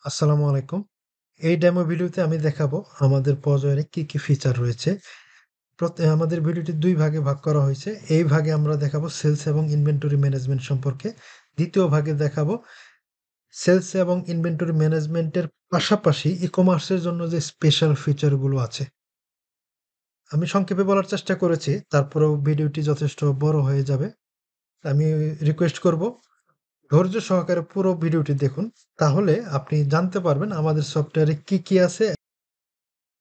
আসসালামু আলাইকুম। এই ডেমো ভিডিওতে আমি দেখাবো আমাদের পজরে কি ফিচার রয়েছে। আমাদের ভিডিওটি ২ ভাগে ভাগ করা হয়েছে। এই ভাগে আমরা দেখাবো সেলস এবং ইনভেন্টরি ম্যানেজমেন্ট সম্পর্কে। দ্বিতীয় ভাগে দেখাবো সেলস এবং ইনভেন্টরি ম্যানেজমেন্টের পাশাপাশি ই-কমার্সের জন্য যে স্পেশাল ফিচারগুলো আছে। আমি সংক্ষেপে বলার চেষ্টা করেছি, তারপরেও ভিডিওটি যথেষ্ট বড় হয়ে যাবে। আমি রিকোয়েস্ট করব ধৈর্য সহকারে পুরো ভিডিওটি দেখুন। তাহলে আপনি জানতে পারবেন আমাদের সফটওয়্যারে কি আছে।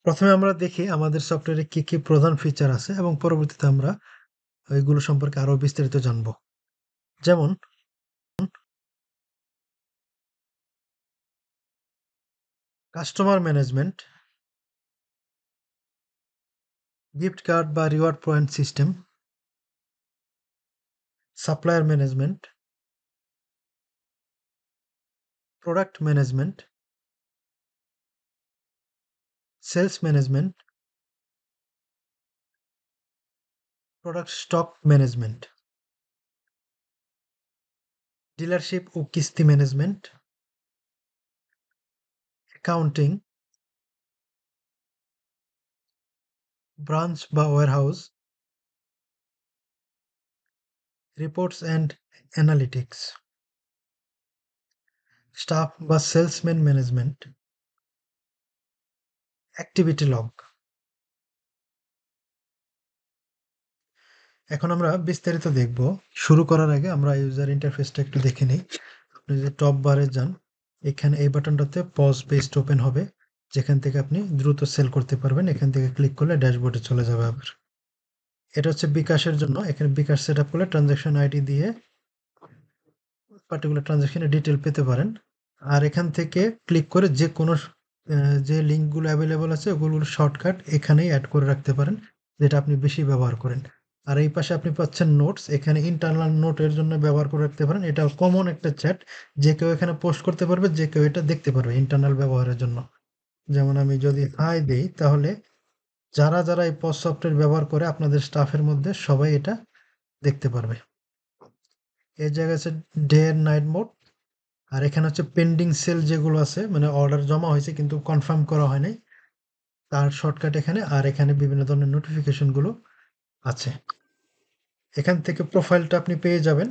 প্রথমে আমরা দেখি আমাদের সফটওয়্যারে কি প্রধান ফিচার আছে এবং পরবর্তীতে আমরা এগুলো সম্পর্কে আরো বিস্তারিত জানব। যেমন কাস্টমার ম্যানেজমেন্ট, গিফট কার্ড বা reward point system, supplier management, product management, sales management, product stock management, dealership ও কিস্তি ম্যানেজমেন্ট, অ্যাকাউন্টিং, ব্রাঞ্চ বা warehouse, reports and analytics, staff বা সেলসম্যান ম্যানেজমেন্ট, অ্যাক্টিভিটি লগ। এখন আমরা বিস্তারিত দেখব। শুরু করার আগে আমরা ইউজার ইন্টারফেসটা একটু দেখে নিই। আপনি যদি টপ বারে যান, এখানে এই বাটনটাতে পজ পেজটা ওপেন হবে, যেখান থেকে আপনি দ্রুত সেল করতে পারবেন। এখান থেকে ক্লিক করলে ড্যাশবোর্ডে চলে যাবে আবার। এটা হচ্ছে বিকাশের জন্য। এখানে বিকাশ সেট আপ করলে ট্রানজাকশন আইডি দিয়ে পার্টিকুলার ট্রানজাকশনের ডিটেল পেতে পারেন। আর এখান থেকে ক্লিক করে যে কোনো যে লিঙ্কগুলো অ্যাভেলেবল আছে ওগুলোর শর্টকাট এখানেই অ্যাড করে রাখতে পারেন, যেটা আপনি বেশি ব্যবহার করেন। আর এই পাশে আপনি পাচ্ছেন নোটস, এখানে ইন্টারনাল নোটের জন্য ব্যবহার করে রাখতে পারেন। এটা কমন একটা চ্যাট, যে কেউ এখানে পোস্ট করতে পারবে, যে কেউ এটা দেখতে পারবে ইন্টারনাল ব্যবহারের জন্য। যেমন আমি যদি হাই দেই, তাহলে যারা এই পোস্ট সফটওয়্যার ব্যবহার করে আপনাদের স্টাফের মধ্যে সবাই এটা দেখতে পারবে। এই জায়গায় আছে ডে এন্ড নাইট মোড। আর এখানে হচ্ছে পেন্ডিং সেল যেগুলো আছে, মানে অর্ডার জমা হয়েছে কিন্তু কনফার্ম করা হয় নাই, তার শর্টকাট এখানে। আর এখানে বিভিন্ন ধরনের নোটিফিকেশনগুলো আছে। এখান থেকে প্রোফাইলটা আপনি পেয়ে যাবেন,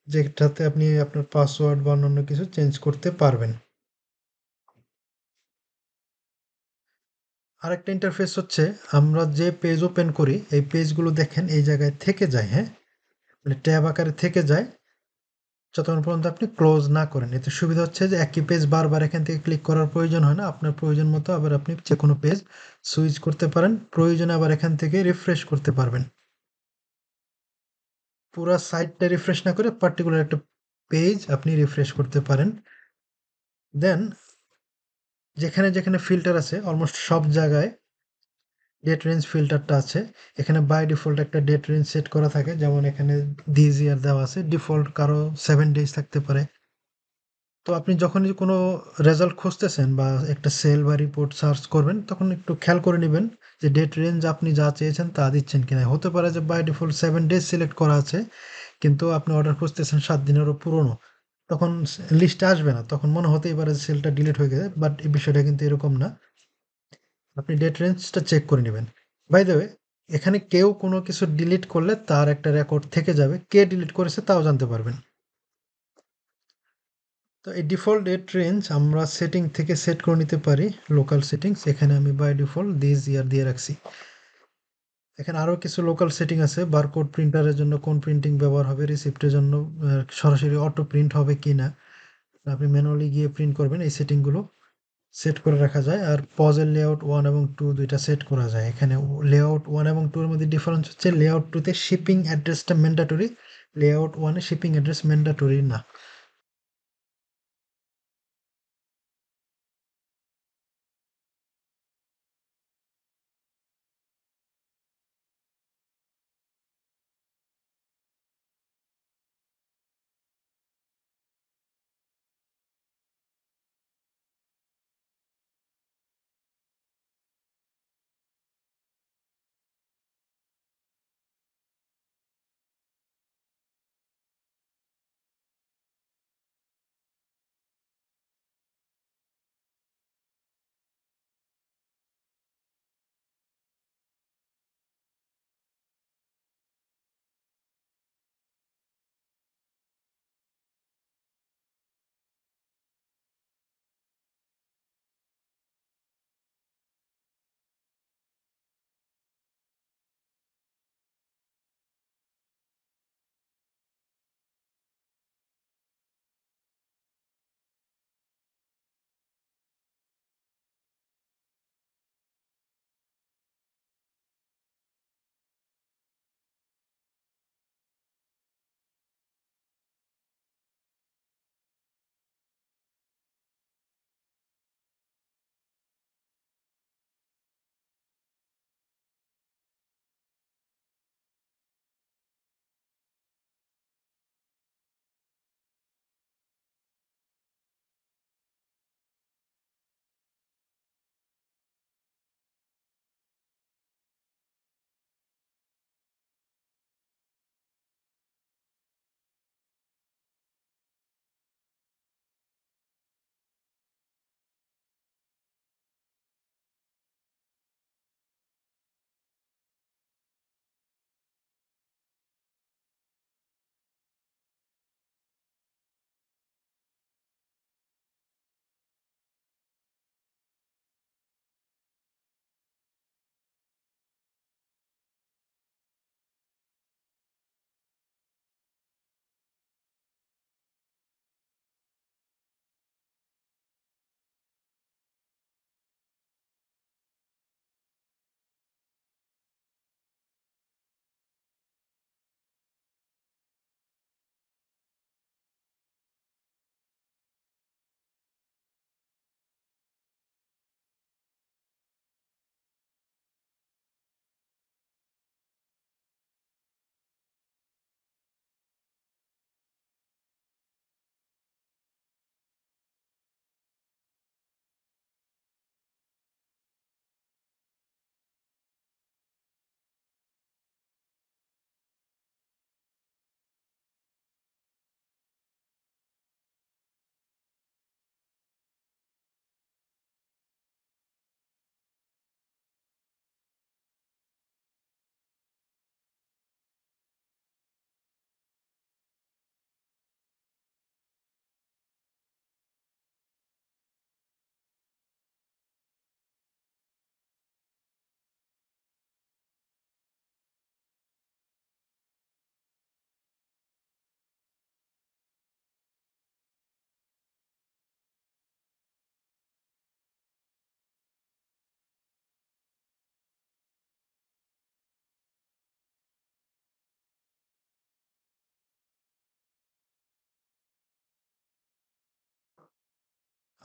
যেটাতে আপনি আপনার পাসওয়ার্ড বা অন্যান্য কিছু চেঞ্জ করতে পারবেন। আরেকটা ইন্টারফেস হচ্ছে, আমরা যে পেজ ওপেন করি এই পেজগুলো দেখেন এই জায়গায় থেকে যায়, হ্যাঁ, মানে ট্যাব আকারে থেকে যায় যতক্ষণ পর্যন্ত আপনি ক্লোজ না করেন। এতে সুবিধা হচ্ছে যে একই পেজ বারবার এখান থেকে ক্লিক করার প্রয়োজন হয় না। আপনার প্রয়োজন মতো আবার আপনি যে কোনো পেজ সুইচ করতে পারেন। প্রয়োজনে আবার এখান থেকে রিফ্রেশ করতে পারবেন। পুরা সাইটটা রিফ্রেশ না করে পার্টিকুলার একটা পেজ আপনি রিফ্রেশ করতে পারেন। দেন যেখানে ফিল্টার আছে অলমোস্ট সব জায়গায় ডেট রেঞ্জ ফিল্টারটা আছে। এখানে বাই ডিফল্ট একটা ডেট রেঞ্জ সেট করা থাকে, যেমন এখানে দিস ইয়ার দেওয়া আছে। ডিফল্ট কারো 7 ডেজ থাকতে পারে। তো আপনি যখনই কোনো রেজাল্ট খুঁজতেছেন বা একটা সেল বা রিপোর্ট সার্চ করবেন, তখন একটু খেয়াল করে নিবেন যে ডেট রেঞ্জ আপনি যা চেয়েছেন তা দিচ্ছেন কিনা। হতে পারে যে বাই ডিফল্ট 7 ডেজ সিলেক্ট করা আছে, কিন্তু আপনি অর্ডার খুঁজতেছেন 7 দিনেরও পুরনো। তখন লিস্টে আসবে না। তখন মনে হতেই পারে যে সেলটা ডিলিট হয়ে গেছে। বাট এই বিষয়টা কিন্তু এরকম না। আপনি ডেট রেঞ্জটা চেক করে নিবেন। বাই দ্য ওয়ে, এখানে কেউ কোনো কিছু ডিলিট করলে তার একটা রেকর্ড থেকে যাবে। কে ডিলিট করেছে তাও জানতে পারবেন। তো এই ডিফল্ট ডেট রেঞ্জ আমরা সেটিং থেকে সেট করে নিতে পারি। লোকাল সেটিংস, এখানে আমি বাই ডিফল্ট দিস ইয়ার দিয়ে রাখছি। এখানে আরো কিছু লোকাল সেটিং আছে। বারকোড প্রিন্টারের জন্য কোন প্রিন্টিং ব্যবহার হবে, রিসিপ্টের জন্য সরাসরি অটো প্রিন্ট হবে কিনা, আপনি ম্যানুয়ালি গিয়ে প্রিন্ট করবেন। এই সেটিংগুলো সেট করে রাখা যায়। আর পজের লেআউট 1 এবং 2 দুইটা সেট করা যায়। এখানে লেআউট 1 এবং 2 এর মধ্যে ডিফারেন্স হচ্ছে লেআউট 2 তে শিপিং অ্যাড্রেসটা ম্যান্ডেটরি, লেআউট 1 এ শিপিং অ্যাড্রেস ম্যান্ডেটরি না।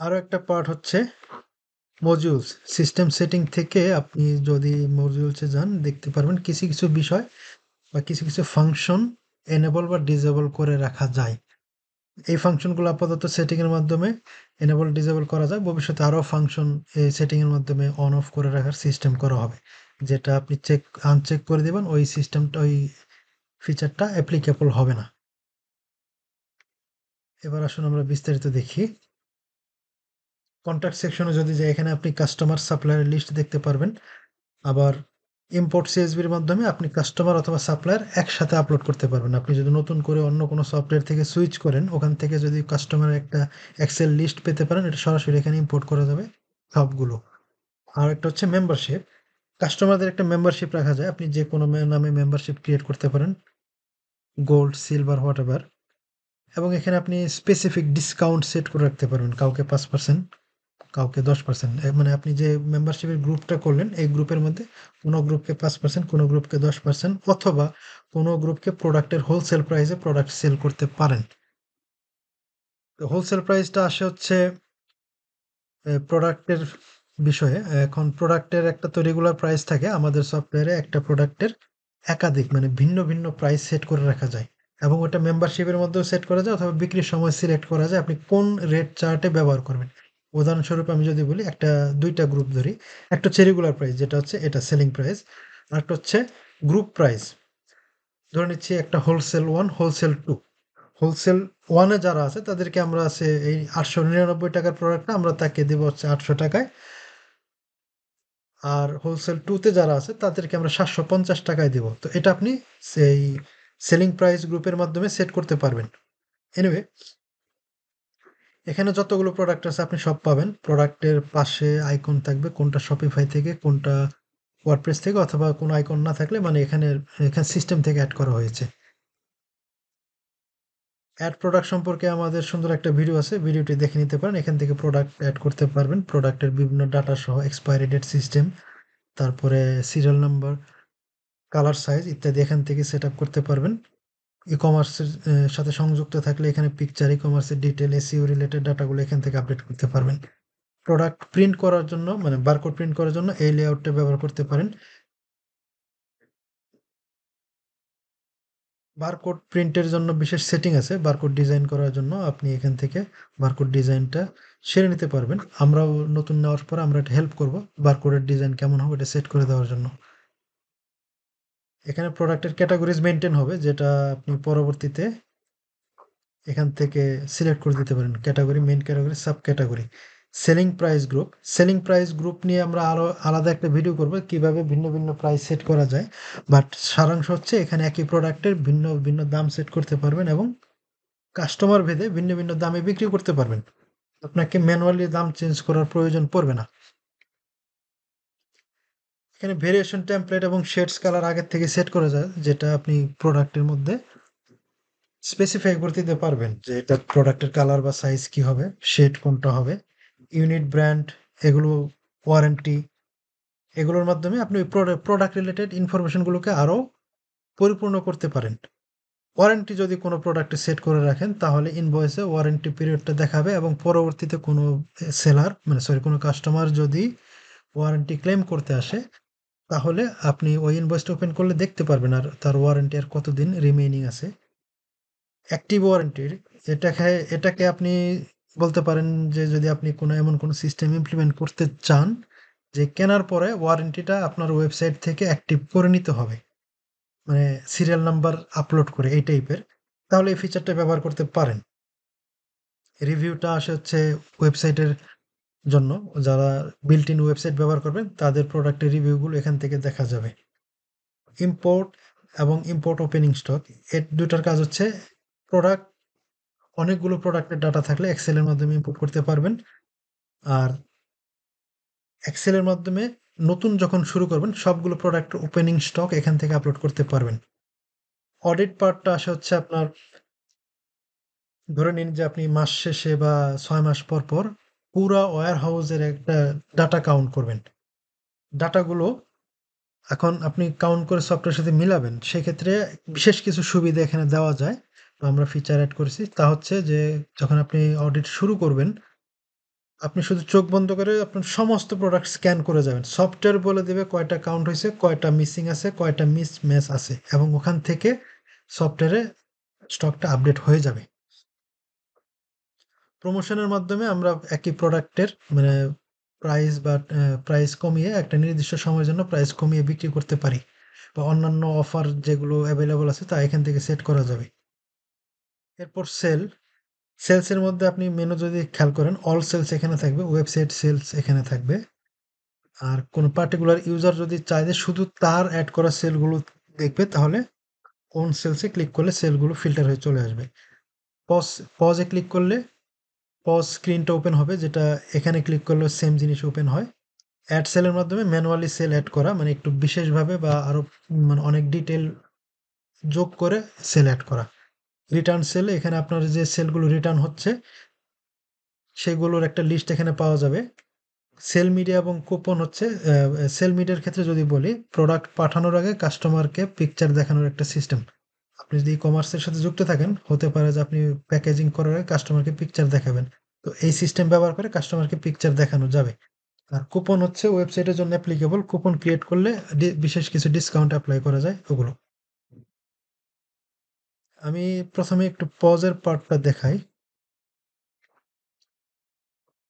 আরো একটা পার্ট হচ্ছে মডিউলস। সিস্টেম সেটিং থেকে আপনি যদি মডিউলসে যান দেখতে পারবেন কিছু কিছু বিষয় বা কিছু কিছু ফাংশন এনেবল বা ডিসেবল করে রাখা যায়। এই ফাংশনগুলো আপাতত সেটিং এর মাধ্যমে এনেবল ডিসেবল করা যায়। ভবিষ্যতে আরো ফাংশন এই সেটিং এর মাধ্যমে অন অফ করে রাখার সিস্টেম করা হবে, যেটা আপনি আনচেক করে দিবেন, ওই সিস্টেমটা ওই ফিচারটা অ্যাপ্লিকেবল হবে না। এবার আসুন আমরা বিস্তারিত দেখি। কন্ট্যাক্ট সেকশনে যদি যাই, এখানে আপনি কাস্টমার সাপ্লায়ার লিস্ট দেখতে পারবেন। আবার ইম্পোর্ট সিএসভির মাধ্যমে আপনি কাস্টমার অথবা সাপ্লায়ার একসাথে আপলোড করতে পারবেন। আপনি যদি নতুন করে অন্য কোনো সফটওয়্যার থেকে সুইচ করেন, ওখান থেকে যদি কাস্টমারের একটা এক্সেল লিস্ট পেতে পারেন, এটা সরাসরি এখানে ইম্পোর্ট করা যাবে সবগুলো। আর একটা হচ্ছে মেম্বারশিপ। কাস্টমারদের একটা মেম্বারশিপ রাখা যায়, আপনি যে কোনো নামে মেম্বারশিপ ক্রিয়েট করতে পারেন, গোল্ড, সিলভার, হোয়াটএভার। এবং এখানে আপনি স্পেসিফিক ডিসকাউন্ট সেট করে রাখতে পারবেন, কাউকে 5%, কাউকে 10%। মানে আপনি যে মেম্বারশিপের গ্রুপটা করলেন, এই গ্রুপের মধ্যে কোনো গ্রুপকে 5%, কোনো গ্রুপকে 10%, অথবা কোনো গ্রুপকে প্রোডাক্টের হোলসেল প্রাইসে প্রোডাক্ট সেল করতে পারেন। তো হোলসেল প্রাইসটা আসে হচ্ছে প্রোডাক্টের বিষয়ে। এখন প্রোডাক্টের একটা তো রেগুলার প্রাইস থাকে, আমাদের সফটওয়্যারে একটা প্রোডাক্টের একাধিক মানে ভিন্ন ভিন্ন প্রাইস সেট করে রাখা যায়, এবং ওটা মেম্বারশিপের মধ্যেও সেট করা যায় অথবা বিক্রির সময় সিলেক্ট করা যায় আপনি কোন রেট চার্টে ব্যবহার করবেন। উদাহরণস্বরূপ আমি যদি বলি, একটা দুইটা গ্রুপ ধরি। একটা হচ্ছে রেগুলার প্রাইস, যেটা হচ্ছে এটা সেলিং প্রাইস। আর একটা হচ্ছে গ্রুপ প্রাইস। ধরে নিচ্ছি একটা wholesale one, wholesale two. Wholesale ওয়ানে যারা আছে তাদেরকে আমরা আছে এই 899 টাকার প্রোডাক্টটা আমরা তাকে দেবো হচ্ছে 800 টাকায়। আর হোলসেল টুতে যারা আছে তাদেরকে আমরা 750 টাকায় দেবো। তো এটা আপনি সেই সেলিং প্রাইস গ্রুপের মাধ্যমে সেট করতে পারবেন। এনিওয়ে, এখানে যতগুলো প্রোডাক্ট আছে আপনি সব পাবেন। প্রোডাক্টের পাশে আইকন থাকবে, কোনটা শপিফাই থেকে, কোনটা ওয়ার্ডপ্রেস থেকে, অথবা কোনো আইকন না থাকলে মানে এখানে এখানে সিস্টেম থেকে অ্যাড করা হয়েছে। অ্যাড প্রোডাক্ট সম্পর্কে আমাদের সুন্দর একটা ভিডিও আছে, ভিডিওটি দেখে নিতে পারেন। এখান থেকে প্রোডাক্ট অ্যাড করতে পারবেন, প্রোডাক্টের বিভিন্ন ডাটা সহ, এক্সপায়ারি ডেট, সিস্টেম, তারপরে সিরিয়াল নাম্বার, কালার, সাইজ ইত্যাদি এখান থেকে সেট আপ করতে পারবেন। ই কমার্সের সাথে সংযুক্ত থাকলে এখানে পিকচার, ই কমার্সের ডিটেল, এসইও রিলেটেড ডাটাগুলো এখান থেকে আপডেট করতে পারবেন। প্রোডাক্ট প্রিন্ট করার জন্য মানে বারকোড প্রিন্ট করার জন্য এই লেআউটটা ব্যবহার করতে পারেন। বারকোড প্রিন্টের জন্য বিশেষ সেটিং আছে, বারকোড ডিজাইন করার জন্য আপনি এখান থেকে বারকোড ডিজাইনটা সেরে নিতে পারবেন। আমরাও নতুন নেওয়ার পর আমরা এটা হেল্প করব বারকোডের ডিজাইন কেমন হবে এটা সেট করে দেওয়ার জন্য। এখানে প্রোডাক্টের ক্যাটাগরিজ মেনটেন হবে, যেটা আপনি পরবর্তীতে এখান থেকে সিলেক্ট করে দিতে পারেন। Category, main category, sub category. Selling price group, selling price group নিয়ে আমরা আরো আলাদা একটা ভিডিও করব কিভাবে ভিন্ন ভিন্ন প্রাইস সেট করা যায়। বাট সারাংশ হচ্ছে এখানে একই প্রোডাক্টের ভিন্ন ভিন্ন দাম সেট করতে পারবেন এবং কাস্টমার ভেদে ভিন্ন ভিন্ন দামে বিক্রি করতে পারবেন। আপনাকে ম্যানুয়ালি দাম চেঞ্জ করার প্রয়োজন পড়বে না। এখানে ভেরিয়েশন, টেমপ্লেট এবং শেডস কালার আগের থেকে সেট করা যায়, যেটা আপনি প্রোডাক্টের মধ্যে স্পেসিফাই করে দিতে পারবেন যে এটা প্রোডাক্টের কালার বা সাইজ কি হবে, শেড কোনটা হবে, ইউনিট, ব্র্যান্ড, এগুলো, ওয়ারেন্টি, এগুলোর মাধ্যমে আপনি প্রোডাক্ট রিলেটেড ইনফরমেশনগুলোকে আরও পরিপূর্ণ করতে পারেন। ওয়ারেন্টি যদি কোনো প্রোডাক্টে সেট করে রাখেন তাহলে ইনভয়েসে ওয়ারেন্টি পিরিয়ডটা দেখাবে, এবং পরবর্তীতে কোনো সেলার মানে সরি কোনো কাস্টমার যদি ওয়ারেন্টি ক্লেম করতে আসে তাহলে আপনি ওই ইনভয়েসটা ওপেন করলে দেখতে পারবেন আর তার ওয়ারেন্টি আর কতদিন রিমেইনিং আছে। অ্যাক্টিভ ওয়ারেন্টির এটাকে আপনি বলতে পারেন যে যদি আপনি কোনো এমন কোনো সিস্টেম ইমপ্লিমেন্ট করতে চান যে কেনার পরে ওয়ারেন্টিটা আপনার ওয়েবসাইট থেকে অ্যাক্টিভ করে নিতে হবে, মানে সিরিয়াল নাম্বার আপলোড করে এই টাইপের, তাহলে এই ফিচারটা ব্যবহার করতে পারেন। রিভিউটা আসে হচ্ছে ওয়েবসাইটের জন্য, যারা বিল্ট ইন ওয়েবসাইট ব্যবহার করবেন তাদের প্রোডাক্টের রিভিউগুলো এখান থেকে দেখা যাবে। ইম্পোর্ট এবং ইম্পোর্ট ওপেনিং স্টক, এর দুটার কাজ হচ্ছে প্রোডাক্ট, অনেকগুলো প্রোডাক্টের ডাটা থাকলে এক্সেলের মাধ্যমে ইম্পোর্ট করতে পারবেন। আর এক্সেলের মাধ্যমে নতুন যখন শুরু করবেন সবগুলো প্রোডাক্ট ওপেনিং স্টক এখান থেকে আপলোড করতে পারবেন। অডিট পার্টটা আসে হচ্ছে আপনার, ধরে নিন যে আপনি মাস শেষে বা 6 মাস পর পর পুরা ওয়্যার হাউসের একটা ডাটা কাউন্ট করবেন। ডাটাগুলো এখন আপনি কাউন্ট করে সফটওয়্যারের সাথে মিলাবেন, সেক্ষেত্রে বিশেষ কিছু সুবিধা এখানে দেওয়া যায়। তো আমরা ফিচার অ্যাড করেছি, তা হচ্ছে যে যখন আপনি অডিট শুরু করবেন আপনি শুধু চোখ বন্ধ করে আপনার সমস্ত প্রোডাক্ট স্ক্যান করে যাবেন। সফটওয়্যার বলে দেবে কয়টা কাউন্ট হইছে, কয়টা মিসিং আছে, কয়টা মিসম্যাচ আছে এবং ওখান থেকে সফটওয়্যারে স্টকটা আপডেট হয়ে যাবে। প্রমোশনের মাধ্যমে আমরা একই প্রোডাক্টের মানে প্রাইস কমিয়ে একটা নির্দিষ্ট সময়ের জন্য প্রাইস কমিয়ে বিক্রি করতে পারি বা অন্যান্য অফার যেগুলো অ্যাভেলেবল আছে তা এখান থেকে সেট করা যাবে। এরপর সেলসের মধ্যে আপনি মেনু যদি খেয়াল করেন অল সেলস এখানে থাকবে, ওয়েবসাইট সেলস এখানে থাকবে। আর কোনো পার্টিকুলার ইউজার যদি চায় যে শুধু তার অ্যাড করা সেলগুলো দেখবে তাহলে কোন সেলসে ক্লিক করলে সেলগুলো ফিল্টার হয়ে চলে আসবে। পজ পজে ক্লিক করলে পজ স্ক্রিনটা ওপেন হবে, যেটা এখানে ক্লিক করলেও সেম জিনিস ওপেন হয়। অ্যাড সেলের মাধ্যমে ম্যানুয়ালি সেল অ্যাড করা মানে একটু বিশেষভাবে বা আরো মানে অনেক ডিটেল যোগ করে সেল অ্যাড করা। রিটার্ন সেল এখানে আপনার যে সেলগুলো রিটার্ন হচ্ছে সেগুলোর একটা লিস্ট এখানে পাওয়া যাবে। সেল মিডিয়া এবং কুপন হচ্ছে সেল মিডিয়ার ক্ষেত্রে যদি বলি প্রোডাক্ট পাঠানোর আগে কাস্টমারকে পিকচার দেখানোর একটা সিস্টেম। আপনি যদি ই-কমার্সের সাথে যুক্ত থাকেন হতে পারে যে আপনি প্যাকেজিং করার আগে কাস্টমারকে পিকচার দেখাবেন। তো এই সিস্টেম ব্যবহার করে কাস্টমারকে পিকচার দেখানো যাবে। আর কুপন হচ্ছে ওয়েবসাইটের জন্য অ্যাপ্লিকেবল। কুপন ক্রিয়েট করলে বিশেষ কিছু ডিসকাউন্ট এপ্লাই করা যায় ওগুলো। আমি প্রথমে একটু পজের পার্টটা দেখাই।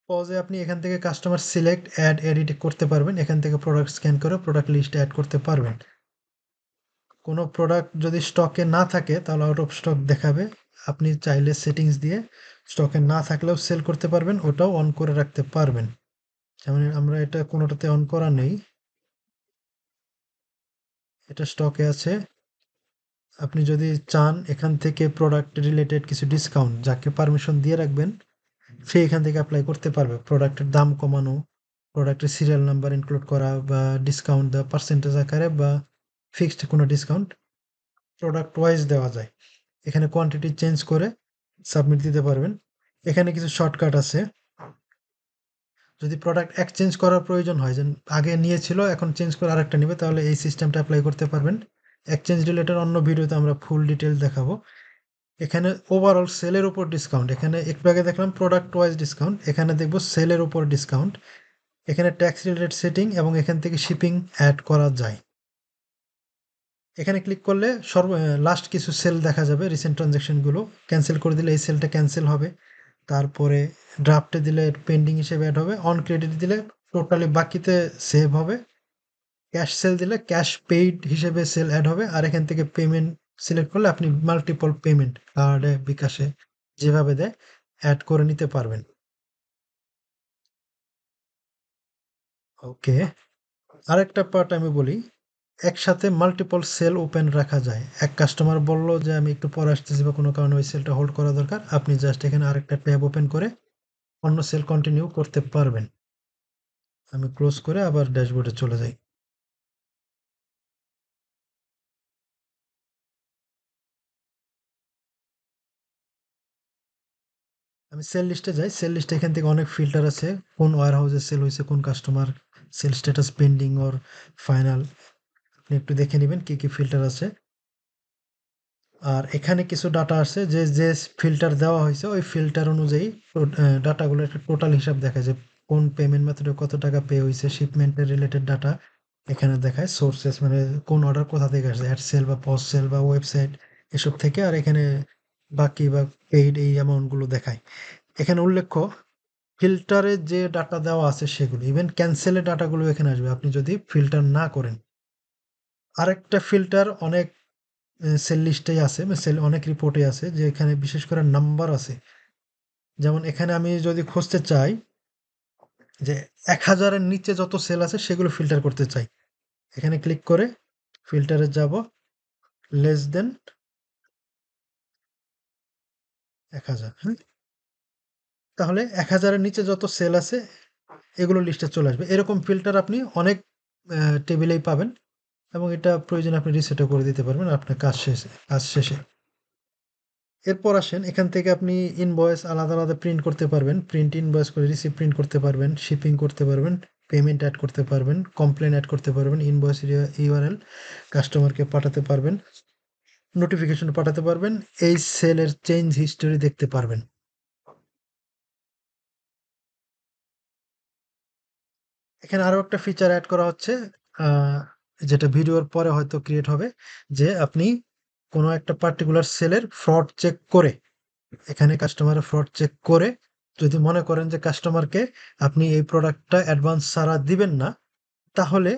পজে আপনি এখান থেকে কাস্টমার সিলেক্ট অ্যাড এডিট করতে পারবেন, এখান থেকে প্রোডাক্ট স্ক্যান করে প্রোডাক্ট লিস্টে অ্যাড করতে পারবেন। কোনো প্রোডাক্ট যদি স্টকে না থাকে তাহলে আউট অফ স্টক দেখাবে। আপনি চাইলে সেটিংস দিয়ে স্টকে না থাকলেও সেল করতে পারবেন, ওটাও অন করে রাখতে পারবেন। যেমন আমরা এটা কোনোটাতে অন করা নেই, এটা স্টকে আছে। আপনি যদি চান এখান থেকে প্রোডাক্ট রিলেটেড কিছু ডিসকাউন্ট যাকে পারমিশন দিয়ে রাখবেন সে এখান থেকে অ্যাপ্লাই করতে পারবে। প্রোডাক্টের দাম কমানো, প্রোডাক্টের সিরিয়াল নাম্বার ইনক্লুড করা বা ডিসকাউন্ট দেওয়া পার্সেন্টেজ আকারে বা ফিক্সড কোনো ডিসকাউন্ট প্রোডাক্ট ওয়াইজ দেওয়া যায়। এখানে কোয়ান্টিটি চেঞ্জ করে সাবমিট দিতে পারবেন। এখানে কিছু শর্টকাট আছে। যদি প্রোডাক্ট এক্সচেঞ্জ করার প্রয়োজন হয় যে আগে নিয়েছিল এখন চেঞ্জ করে আরেকটা নিবে তাহলে এই সিস্টেমটা অ্যাপ্লাই করতে পারবেন। এক্সচেঞ্জ রিলেটেড অন্য ভিডিওতে আমরা ফুল ডিটেইলস দেখাবো। এখানে ওভারঅল সেলের উপর ডিসকাউন্ট, এখানে একটু আগে দেখলাম প্রোডাক্ট ওয়াইজ ডিসকাউন্ট, এখানে দেখব সেলের উপর ডিসকাউন্ট। এখানে ট্যাক্স রিলেটেড সেটিং এবং এখান থেকে শিপিং অ্যাড করা যায়। এখানে ক্লিক করলে লাস্ট কিছু সেল দেখা যাবে, রিসেন্ট ট্রানজ্যাকশনগুলো। ক্যান্সেল করে দিলে এই সেলটা ক্যান্সেল হবে। তারপরে ড্রাফটে দিলে পেন্ডিং হিসেবে অ্যাড হবে, অন ক্রেডিট দিলে টোটালি বাকিতে সেভ হবে, ক্যাশ সেল দিলে ক্যাশ পেইড হিসেবে সেল অ্যাড হবে। আর এখান থেকে পেমেন্ট সিলেক্ট করলে আপনি মাল্টিপল পেমেন্ট কার্ডে বিকাশে যেভাবে দেয় অ্যাড করে নিতে পারবেন। ওকে, আরেকটা পার্ট আমি বলি, একসাথে মাল্টিপল সেল ওপেন রাখা যায়। এক কাস্টমার বলল যে আমি একটু পরে আসতেছি বা কোনো কারণে ওই সেলটা হোল্ড করা দরকার, আপনি জাস্ট এখানে আরেকটা ট্যাব ওপেন করে অন্য সেল কন্টিনিউ করতে পারবেন। আমি ক্লোজ করে আবার ড্যাশবোর্ডে চলে যাই। আমি সেল লিস্টে যাই। সেল লিস্টে এখান থেকে অনেক ফিল্টার আছে, কোন ওয়্যার হাউসে সেল হয়েছে, কোন কাস্টমার সেল স্ট্যাটাস পেন্ডিং ওর ফাইনাল, আপনি একটু দেখে নেবেন কি কি ফিল্টার আছে। আর এখানে কিছু ডাটা আছে যে যে ফিল্টার দেওয়া হয়েছে ওই ফিল্টার অনুযায়ী ডাটাগুলো একটা টোটাল হিসাব দেখায় যে কোন পেমেন্ট মেথডে কত টাকা পে হয়েছে, শিপমেন্টের রিলেটেড ডাটা এখানে দেখায়। সোর্সেস মানে কোন অর্ডার কোথা থেকে আসছে, অ্যাড সেল বা পোস্ট সেল বা ওয়েবসাইট এসব থেকে। আর এখানে বাকি বা পেইড এই অ্যামাউন্টগুলো দেখায়। এখানে উল্লেখ্য ফিল্টারে যে ডাটা দেওয়া আছে সেগুলো, ইভেন ক্যান্সেলের ডাটাগুলো এখানে আসবে আপনি যদি ফিল্টার না করেন। আরেকটা ফিল্টার অনেক সেল লিস্টেই আছে, সেল অনেক রিপোর্টে আছে যে এখানে বিশেষ করে নাম্বার আছে। যেমন এখানে আমি যদি খুঁজতে চাই যে ১,০০০-এর নিচে যত সেল আছে সেগুলো ফিল্টার করতে চাই, এখানে ক্লিক করে ফিল্টারে যাব, লেস দেন ১,০০০, হ্যাঁ? তাহলে ১,০০০-এর নিচে যত সেল আছে এগুলো লিস্টে চলে আসবে। এরকম ফিল্টার আপনি অনেক টেবিলেই পাবেন এবং এটা প্রয়োজনে আপনি রিসেটও করে দিতে পারবেন আপনার কাজ শেষে। এরপর আসেন এখান থেকে আপনি ইনভয়েস আলাদা আলাদা প্রিন্ট করতে পারবেন, প্রিন্ট ইনভয়েস করে রিসিপ্ট প্রিন্ট করতে পারবেন, শিপিং করতে পারবেন, পেমেন্ট অ্যাড করতে পারবেন, কমপ্লেন অ্যাড করতে পারবেন, ইনভয়েস ইউআরএল কাস্টমারকে পাঠাতে পারবেন, নোটিফিকেশন পাঠাতে পারবেন, এই সেলের চেঞ্জ হিস্টোরি দেখতে পারবেন। এখানে আরো একটা ফিচার অ্যাড করা হচ্ছে, আহ, যেটা ভিডিওর পরে হয়তো ক্রিয়েট হবে, যে আপনি কোনো একটা পার্টিকুলার সেলের ফ্রড চেক করে, এখানে কাস্টমারের ফ্রড চেক করে যদি মনে করেন যে কাস্টমারকে আপনি এই প্রোডাক্টটা অ্যাডভান্স ছাড়া দিবেন না, তাহলে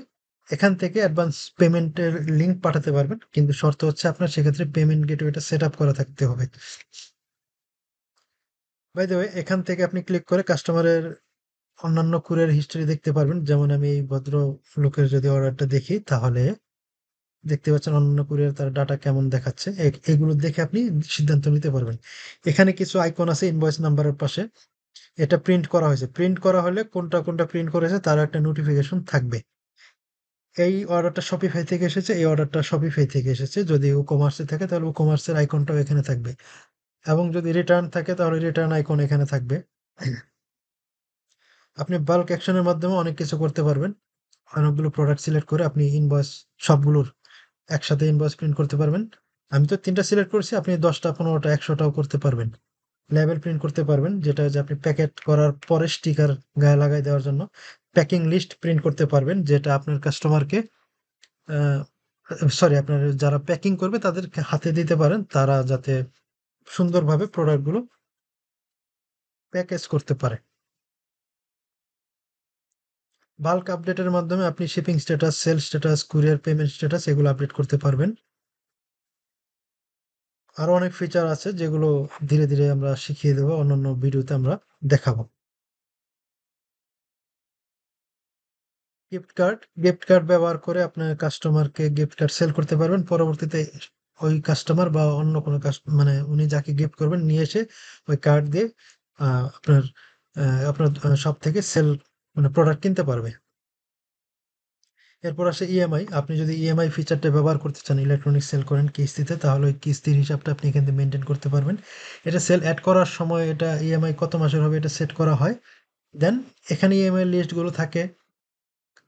এখান থেকে অ্যাডভান্স পেমেন্টের লিঙ্ক পাঠাতে পারবেন, কিন্তু শর্ত হচ্ছে আপনার সেক্ষেত্রে পেমেন্ট গেটওয়েটা সেট আপ করা থাকতে হবে। বাই দ্য ওয়ে, এখান থেকে আপনি ক্লিক করে কাস্টমারের অন্যান্য কুরিয়ার হিস্ট্রি দেখতে পারবেন। যেমন আমি এই ভদ্র লোকের যদি অর্ডারটা দেখি, তাহলে দেখতে পাচ্ছেন অন্যান্য কুরিয়ার তার ডাটা কেমন দেখাচ্ছে, এগুলো দেখে আপনি সিদ্ধান্ত নিতে পারবেন। এখানে কিছু আইকন আছে ইনভয়েস নাম্বারের পাশে, এটা প্রিন্ট করা হয়েছে। প্রিন্ট করা হলে কোনটা কোনটা প্রিন্ট করেছে তার একটা নোটিফিকেশন থাকবে। এই অর্ডারটা শপিফাই থেকে এসেছে, এই অর্ডারটা শপিফাই থেকে এসেছে। যদি ও কমার্সে থাকে তাহলে ও কমার্সের আইকনটাও এখানে থাকবে, এবং যদি রিটার্ন থাকে তাহলে রিটার্ন আইকন এখানে থাকবে। আপনি বাল্ক অ্যাকশনের মাধ্যমে অনেক কিছু করতে পারবেন। অনেকগুলো প্রোডাক্ট সিলেক্ট করে আপনি ইনভয়েস সবগুলোর একসাথে ইনভয়েস প্রিন্ট করতে পারবেন। আমি তো ৩ টা সিলেক্ট করেছি, আপনি ১০ টা, ১৫ টা, ১০০ টাও করতে পারবেন। লেবেল প্রিন্ট করতে পারবেন, যেটা যে আপনি প্যাকেট করার পরে স্টিকার গায়ে লাগাই দেওয়ার জন্য। প্যাকিং লিস্ট প্রিন্ট করতে পারবেন, যেটা আপনার কাস্টমারকে সরি, আপনার যারা প্যাকিং করবে তাদেরকে হাতে দিতে পারেন, তারা যাতে সুন্দরভাবে প্রোডাক্টগুলো প্যাকেজ করতে পারে। বাল্ক আপডেটের মাধ্যমে আপনি shipping status, sale status, courier payment status এগুলো আপডেট করতে পারবেন। আরো অনেক ফিচার আছে যেগুলো ধীরে ধীরে আমরা শিখিয়ে দেবো, অন্যান্য ভিডিওতে আমরা দেখাবো। গিফট কার্ড ব্যবহার করে আপনার কাস্টমারকে গিফট কার্ড সেল করতে পারবেন। পরবর্তীতে ওই কাস্টমার বা অন্য কোনো মানে উনি যাকে গিফট করবেন নিয়ে এসে ওই কার্ড দিয়ে আপনার আপনার শপ থেকে সেল মানে প্রোডাক্ট কিনতে পারবে। এরপর আসে ইএমআই। আপনি যদি ইএমআই ফিচারটা ব্যবহার করতে চান, ইলেকট্রনিক্স সেল করেন কিস্তিতে, তাহলে ওই কিস্তির হিসাবটা আপনি এখান থেকে মেনটেন করতে পারবেন। এটা সেল অ্যাড করার সময় এটা ইএমআই কত মাসের হবে এটা সেট করা হয়। দেন এখানে ইএমআই লিস্টগুলো থাকে।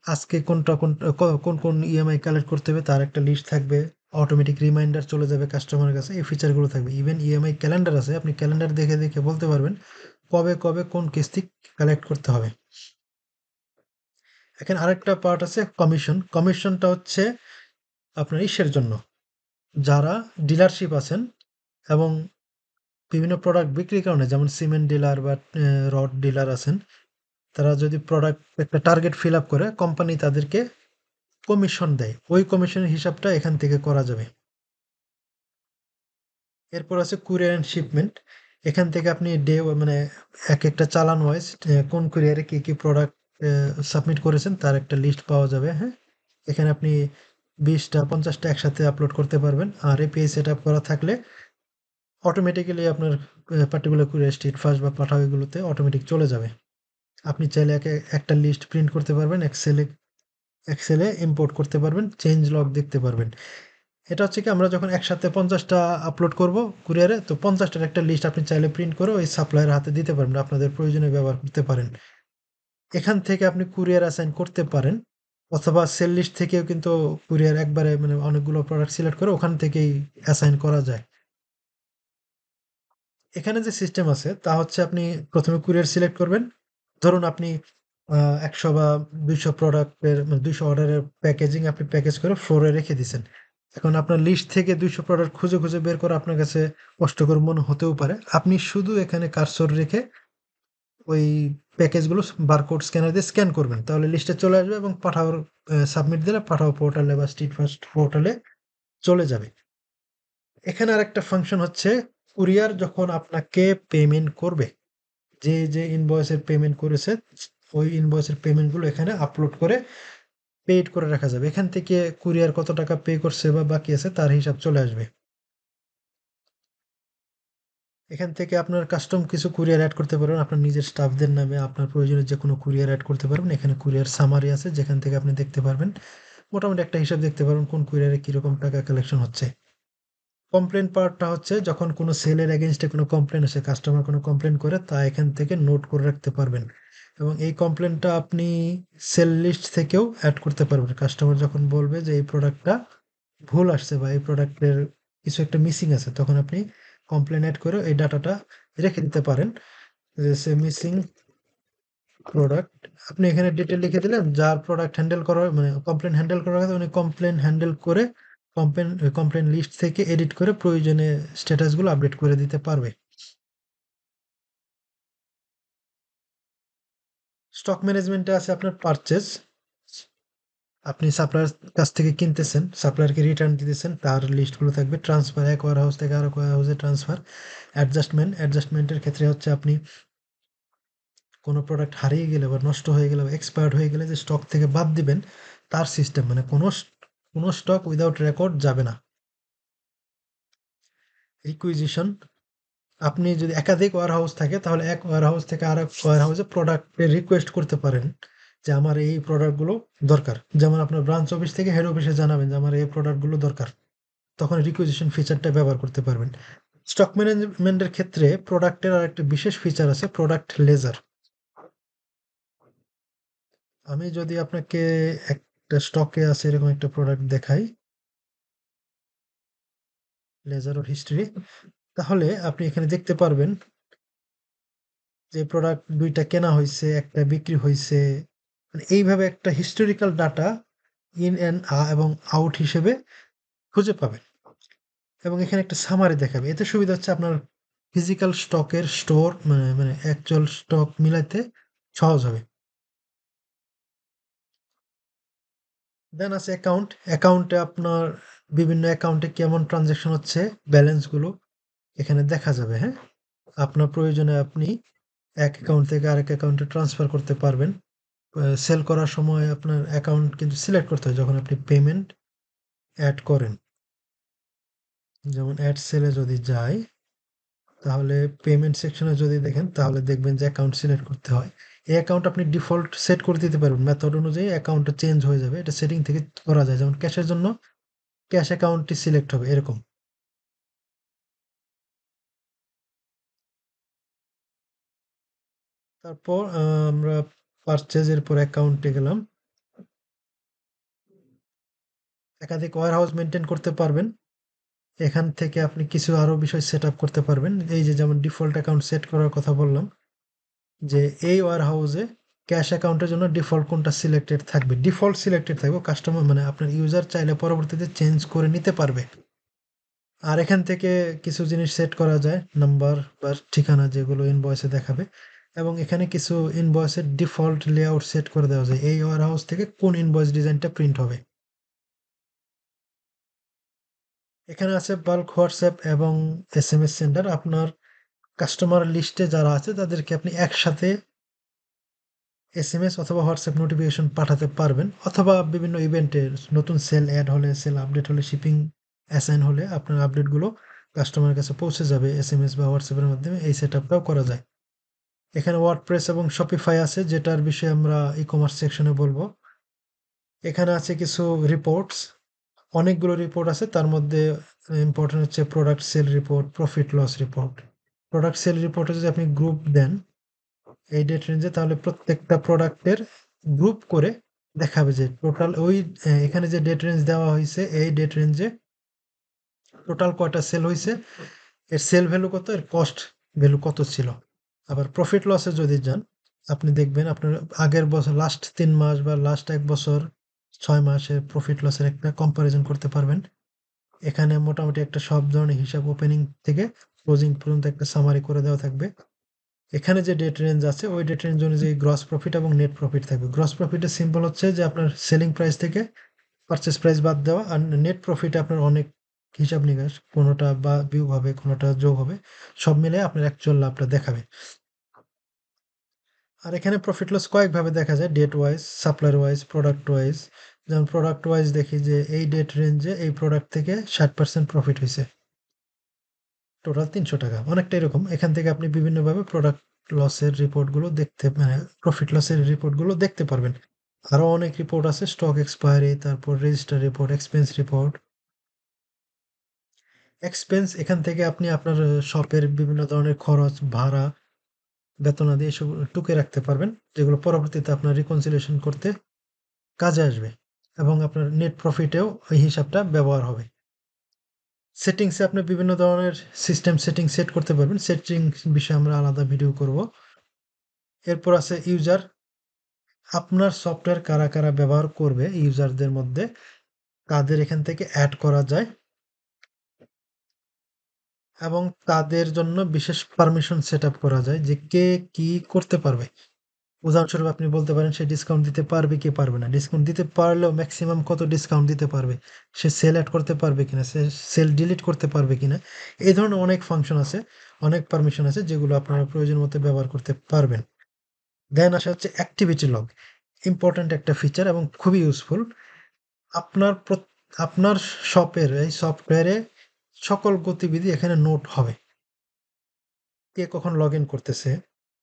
আজকে কোন ইএমআই কালেক্ট করতে হবে তার একটা লিস্ট থাকবে। অটোমেটিক রিমাইন্ডার চলে যাবে কাস্টমারের কাছে। এই ফিচারগুলো থাকবে। ইভেন ইএমআই ক্যালেন্ডার আছে। আপনি ক্যালেন্ডার দেখে দেখে বলতে পারবেন কবে কবে কোন কিস্তি কালেক্ট করতে হবে। এখানে আরেকটা পার্ট আছে কমিশন। কমিশনটা হচ্ছে আপনার ইসের জন্য, যারা ডিলারশিপ আছেন এবং বিভিন্ন প্রোডাক্ট বিক্রির কারণে, যেমন সিমেন্ট ডিলার বা রড ডিলার আছেন, তারা যদি প্রোডাক্ট একটা টার্গেট ফিল আপ করে কোম্পানি তাদেরকে কমিশন দেয়। ওই কমিশনের হিসাবটা এখান থেকে করা যাবে। এরপর আছে কুরিয়ার অ্যান্ড শিপমেন্ট। এখান থেকে আপনি মানে এক একটা চালান ওয়াইজ কোন কুরিয়ারে কি কি প্রোডাক্ট সাবমিট করেছেন তার একটা লিস্ট পাওয়া যাবে। হ্যাঁ, এখানে আপনি ২০টা ৫০টা একসাথে আপলোড করতে পারবেন। আর এপিআই সেট আপ করা থাকলে অটোমেটিক্যালি আপনার পার্টিকুলার কুরিয়ার স্ট্রিট ফাস্ট বা পাঠাও এগুলোতে অটোমেটিক চলে যাবে। আপনি চাইলে একটা লিস্ট প্রিন্ট করতে পারবেন, এক্সেলে ইম্পোর্ট করতে পারবেন, চেঞ্জ লগ দেখতে পারবেন। এটা হচ্ছে কি, আমরা যখন একসাথে ৫০টা আপলোড করব কুরিয়ারে, তো ৫০টার একটা লিস্ট আপনি চাইলে প্রিন্ট করে ওই সাপ্লায়ারের হাতে দিতে পারবেন, আপনাদের প্রয়োজনে ব্যবহার করতে পারেন। এখান থেকে আপনি কুরিয়ার অ্যাসাইন করতে পারেন, অথবা সেল লিস্ট থেকেও কিন্তু কুরিয়ার একবারে মানে অনেকগুলো প্রোডাক্ট সিলেক্ট করে ওখান থেকেই অ্যাসাইন করা যায়। এখানে যে সিস্টেম আছে তা হচ্ছে, আপনি প্রথমে কুরিয়ার সিলেক্ট করবেন। ধরুন আপনি ১০০ বা ২০০ প্রোডাক্টের মানে ২০০ অর্ডারের প্যাকেজিং আপনি প্যাকেজ করে ফ্লোরে রেখে দিছেন। এখন আপনার লিস্ট থেকে ২০০ প্রোডাক্ট খুঁজে খুঁজে বের করা আপনার কাছে কষ্টকর মনে হতেও পারে। আপনি শুধু এখানে কার্সর রেখে ওই প্যাকেজগুলো বারকোড স্ক্যানার দিয়ে স্ক্যান করবেন। তাহলে লিস্টে চলে আসবে এবং পাঠাওর সাবমিট দিলে পাঠাও পোর্টালে বা স্ট্রিট ফাস্ট পোর্টালে চলে যাবে। এখানে আরেকটা ফাংশন হচ্ছে, কুরিয়ার যখন আপনাকে পেমেন্ট করবে, যে ইনভয়েসের পেমেন্ট করেছে, ওই ইনভয়েসের পেমেন্টগুলো এখানে আপলোড করে পেইড করে রাখা যাবে। এখান থেকে কুরিয়ার কত টাকা পে করছে বা বাকি আছে তার হিসাব চলে আসবে। এখান থেকে আপনার কাস্টম কিছু কুরিয়ার এড করতে পারবেন আপনার নিজের স্টাফদের নামে। আপনার প্রয়োজনে যে কোনো কুরিয়ার এড করতে পারবেন। এখানে কুরিয়ার সামারি আছে, যেখান থেকে আপনি দেখতে পারবেন, মোটামুটি একটা হিসাব দেখতে পারবেন কোন কুরিয়ারে কিরকম টাকা কালেকশন হচ্ছে। কমপ্লেন পার্টটা হচ্ছে, যখন কোনো সেলের এগেইনস্টে কোনো কমপ্লেন আসে, কাস্টমার কোনো কমপ্লেন করে, তা এখান থেকে নোট করে রাখতে পারবেন, এবং এই কমপ্লেনটা আপনি সেল লিস্ট থেকেও অ্যাড করতে পারবেন। কাস্টমার যখন বলবে যে এই প্রোডাক্টটা ভুল আসছে বা এই প্রোডাক্টের কিছু একটা মিসিং আছে, তখন আপনি কমপ্লেন অ্যাড করে এই ডাটাটা রেখে দিতে পারেন, যে সে মিসিং প্রোডাক্ট আপনি এখানে ডিটেল লিখে দিলেন, যার প্রোডাক্ট হ্যান্ডেল করা মানে কমপ্লেন হ্যান্ডেল করার কথা উনি কমপ্লেন হ্যান্ডেল করে কমপ্লেন লিস্ট থেকে এডিট করে প্রয়োজনে স্ট্যাটাসগুলো আপডেট করে দিতে পারবে। স্টক ম্যানেজমেন্টে আছে আপনার পারচেজ। আপনি সাপ্লায়ার কাছ থেকে কিনতেছেন, সাপ্লায়ারকে রিটার্ন দিতেছেন, তার লিস্টগুলো থাকবে। ট্রান্সফার এক ওয়্যার হাউস থেকে আরেক ওয়্যার হাউসে ট্রান্সফার। অ্যাডজাস্টমেন্টের ক্ষেত্রে হচ্ছে আপনি কোনো প্রোডাক্ট হারিয়ে গেলে বা নষ্ট হয়ে গেলে বা এক্সপায়ার্ড হয়ে গেলে যে স্টক থেকে বাদ দিবেন তার সিস্টেম, মানে কোনো স্টক উইদাউট রেকর্ড যাবে না। রিকুইজিশন, আপনি যদি একাধিক ওয়্যার হাউস থাকে তাহলে এক ওয়্যার হাউস থেকে আরেক ওয়্যার হাউসে প্রোডাক্টের রিকোয়েস্ট করতে পারেন যে আমার এই প্রোডাক্টগুলো দরকার। যেমন আপনার ব্রাঞ্চ অফিস থেকে হেড অফিসে জানাবেন যে আমার এই প্রোডাক্টগুলো দরকার, তখন রিকুইজিশন ফিচারটা ব্যবহার করতে পারবেন। স্টক ম্যানেজমেন্টের ক্ষেত্রে প্রোডাক্টের আরেকটা বিশেষ ফিচার আছে, প্রোডাক্ট লেজার। আমি যদি আপনাকে একটা স্টকে আছে এরকম একটা প্রোডাক্ট দেখাই, লেজার ওর হিস্ট্রি, তাহলে আপনি এখানে দেখতে পারবেন যে প্রোডাক্ট ২ টা কেনা হইছে, ১ টা বিক্রি হইছে। মানে এইভাবে একটা হিস্টোরিক্যাল ডাটা ইন অ্যান্ড এবং আউট হিসেবে খুঁজে পাবেন। এবং এখানে একটা সামারি দেখাবে। এতে সুবিধা হচ্ছে আপনার ফিজিক্যাল স্টকের স্টোর মানে অ্যাকচুয়াল স্টক মিলাইতে সহজ হবে। দেন আছে অ্যাকাউন্ট। অ্যাকাউন্টে আপনার বিভিন্ন অ্যাকাউন্টে কেমন ট্রান্সেকশন হচ্ছে, ব্যালেন্সগুলো এখানে দেখা যাবে, হ্যাঁ? আপনার প্রয়োজনে আপনি এক অ্যাকাউন্ট থেকে আরেক অ্যাকাউন্টে ট্রান্সফার করতে পারবেন। সেল করার সময় আপনার অ্যাকাউন্ট কিন্তু সিলেক্ট করতে হয় যখন আপনি পেমেন্ট এড করেন। যেমন এড সেলে যদি যাই, তাহলে পেমেন্ট সেকশনে যদি দেখেন তাহলে দেখবেন যে অ্যাকাউন্ট সিলেক্ট করতে হয়। এই অ্যাকাউন্ট আপনি ডিফল্ট সেট করে দিতে পারবেন। মেথড অনুযায়ী অ্যাকাউন্টটা চেঞ্জ হয়ে যাবে। এটা সেটিং থেকে করা যায়। যেমন ক্যাশের জন্য ক্যাশ অ্যাকাউন্টটি সিলেক্ট হবে এরকম। তারপর আমরা পারচেজ এর পর অ্যাকাউন্টে গেলাম। একাধিক ওয়্যারহাউস মেইনটেইন করতে পারবেন। এখান থেকে আপনি কিছু আরো বিষয় সেটআপ করতে পারবেন। এই যে যেমন ডিফল্ট অ্যাকাউন্ট সেট করার কথা বললাম, যে এই ওয়্যারহাউসে ক্যাশ অ্যাকাউন্টের জন্য ডিফল্ট কোনটা সিলেক্টেড থাকবে। ডিফল্ট সিলেক্টেড থাকবে। কাস্টমার মানে আপনার ইউজার চাইলে পরবর্তীতে চেঞ্জ করে নিতে পারবে। আর এখান থেকে কিছু জিনিস সেট করা যায়, নাম্বার বা ঠিকানা যেগুলো ইনভয়েসে দেখাবে। এবং এখানে কিছু ইনভয়েসের ডিফল্ট লেআউট সেট করে দেওয়া যায়। এই ওয়্যারহাউস থেকে কোন ইনভয়েস ডিজাইনটা প্রিন্ট হবে। এখানে আছে বাল্ক হোয়াটসঅ্যাপ এবং এসএমএস সেন্ডার। আপনার কাস্টমার লিস্টে যারা আছে তাদেরকে আপনি একসাথে এসএমএস অথবা হোয়াটসঅ্যাপ নোটিফিকেশন পাঠাতে পারবেন, অথবা বিভিন্ন ইভেন্টে নতুন সেল অ্যাড হলে, সেল আপডেট হলে, শিপিং অ্যাসাইন হলে আপনার আপডেটগুলো কাস্টমারের কাছে পৌঁছে যাবে এসএমএস বা হোয়াটসঅ্যাপের মাধ্যমে। এই সেটআপটাও করা যায়। এখানে ওয়ার্ডপ্রেস এবং শপিফাই আছে, যেটার বিষয়ে আমরা ই-কমার্স সেকশনে বলবো। এখানে আছে কিছু রিপোর্টস, অনেকগুলো রিপোর্ট আছে, তার মধ্যে ইম্পর্টেন্ট হচ্ছে product sale report, profit loss report. Product sale রিপোর্টে যদি আপনি গ্রুপ দেন এই ডেট রেঞ্জে, তাহলে প্রত্যেকটা প্রোডাক্টের গ্রুপ করে দেখাবে যে টোটাল ওই এখানে যে ডেট রেঞ্জ দেওয়া হয়েছে এই ডেট রেঞ্জে টোটাল কয়টা সেল হয়েছে, এর সেল ভ্যালু কত, এর কস্ট ভ্যালু কত ছিল। আবার প্রফিট লসে যদি যান, আপনি দেখবেন আপনার আগের বছর লাস্ট ৩ মাস বা লাস্ট ১ বছর ৬ মাসের প্রফিট লসের একটা কম্পারিজন করতে পারবেন। এখানে মোটামুটি একটা সব ধরনের হিসাব ওপেনিং থেকে ক্লোজিং পর্যন্ত একটা সামারি করে দেওয়া থাকবে। এখানে যে ডেট রেঞ্জ আছে ওই ডেট রেঞ্জ অনুযায়ী গ্রস প্রফিট এবং নেট প্রফিট থাকবে। গ্রস প্রফিটের সিম্বল হচ্ছে যে আপনার সেলিং প্রাইস থেকে পারচেজ প্রাইস বাদ দেওয়া, আর নেট প্রফিটে আপনার অনেক হিসাব নিকাশ, কোনোটা বা বিয়োগ হবে, কোনোটা যোগ হবে, সব মিলে আপনার অ্যাকচুয়াল লাভটা দেখাবে। আর এখানে প্রফিট লস কয়েকভাবে দেখা যায়, date wise, supplier wise, product wise. যেমন প্রোডাক্ট ওয়াইজ দেখি যে এই ডেট রেঞ্জে এই প্রোডাক্ট থেকে 60% প্রফিট হয়েছে, টোটাল ৩০০ টাকা, অনেকটা এরকম। এখান থেকে আপনি বিভিন্নভাবে প্রোডাক্ট লসের রিপোর্টগুলো দেখতে মানে প্রফিট লসের রিপোর্টগুলো দেখতে পারবেন। আরো অনেক রিপোর্ট আছে, স্টক এক্সপায়ারি, তারপর register report, expense report. Expense, এখান থেকে আপনি আপনার শপের বিভিন্ন ধরনের খরচ, ভাড়া, বেতনাদি এসব টুকে রাখতে পারবেন, যেগুলো পরবর্তীতে আপনার রিকনসিলিয়েশন করতে কাজে আসবে এবং আপনার নেট প্রফিটেও ওই হিসাবটা ব্যবহার হবে। সেটিংসে আপনি বিভিন্ন ধরনের সিস্টেম সেটিং সেট করতে পারবেন। সেটিংস বিষয়ে আমরা আলাদা ভিডিও করব। এরপর আছে ইউজার। আপনার সফটওয়্যার কারা কারা ব্যবহার করবে ইউজারদের মধ্যে তাদের এখান থেকে অ্যাড করা যায় এবং তাদের জন্য বিশেষ পারমিশন সেট আপ করা যায় যে কে কি করতে পারবে। উদাহরণস্বরূপ আপনি বলতে পারেন সে ডিসকাউন্ট দিতে পারবে কি পারবে না, ডিসকাউন্ট দিতে পারলেও ম্যাক্সিমাম কত ডিসকাউন্ট দিতে পারবে, সে সেল অ্যাড করতে পারবে কিনা, সে সেল ডিলিট করতে পারবে কিনা। এই ধরনের অনেক ফাংশন আছে, অনেক পারমিশন আছে যেগুলো আপনারা প্রয়োজন মতো ব্যবহার করতে পারবেন। দেন আসা হচ্ছে অ্যাক্টিভিটি লগ, ইম্পর্ট্যান্ট একটা ফিচার এবং খুবই ইউজফুল। আপনার আপনার শপের এই সফটওয়্যারে সকল গতিবিধি এখানে নোট হবে। কে কখন লগ ইন করতেছে,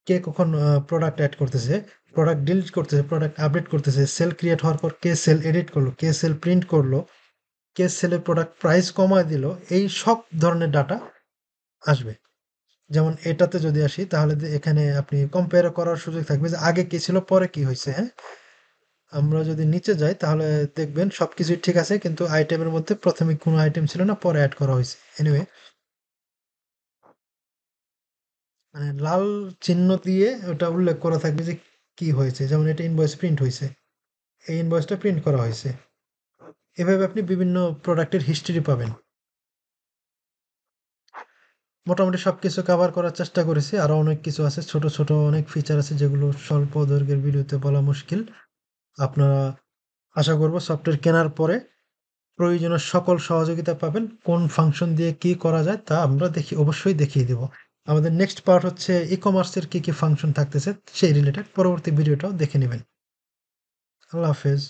কে কখন প্রোডাক্ট অ্যাড করতেছে, প্রোডাক্ট ডিলিট করতেছে, প্রোডাক্ট আপডেট করতেছে, সেল ক্রিয়েট হওয়ার পর কে সেল এডিট করলো, কে সেল প্রিন্ট করলো, কে সেলের প্রোডাক্ট প্রাইস কমায় দিল, এই সব ধরনের ডাটা আসবে। যেমন এটাতে যদি আসি তাহলে এখানে আপনি কম্পেয়ার করার সুযোগ থাকবে যে আগে কি ছিল পরে কি হয়েছে। হ্যাঁ, আমরা যদি নিচে যাই তাহলে দেখবেন সবকিছুই ঠিক আছে কিন্তু আইটেমের মধ্যে প্রথমে কোনো আইটেম ছিল না, পরে অ্যাড করা হয়েছে। এনিওয়ে, মানে লাল চিহ্ন দিয়ে ওটা উল্লেখ করা থাকবে যে কি হয়েছে, যেমন এটা ইনভয়েস প্রিন্ট হয়েছে, এই ইনভয়েসটা প্রিন্ট করা হয়েছে। এভাবে আপনি বিভিন্ন প্রোডাক্টের হিস্ট্রি পাবেন। মোটামুটি সবকিছু কভার করার চেষ্টা করেছি, আরো অনেক কিছু আছে, ছোট ছোট অনেক ফিচার আছে যেগুলো স্বল্প দৈর্ঘ্যের ভিডিওতে বলা মুশকিল। আপনারা, আশা করব সফটওয়্যার কেনার পরে প্রয়োজনীয় সকল সহযোগিতা পাবেন, কোন ফাংশন দিয়ে কি করা যায় তা আমরা অবশ্যই দেখিয়ে দেব। আমাদের নেক্সট পার্ট হচ্ছে ই কমার্সের কি কি ফাংশন থাকতেছে সেই রিলেটেড, পরবর্তী ভিডিওটাও দেখে নেবেন। আল্লাহ হাফেজ।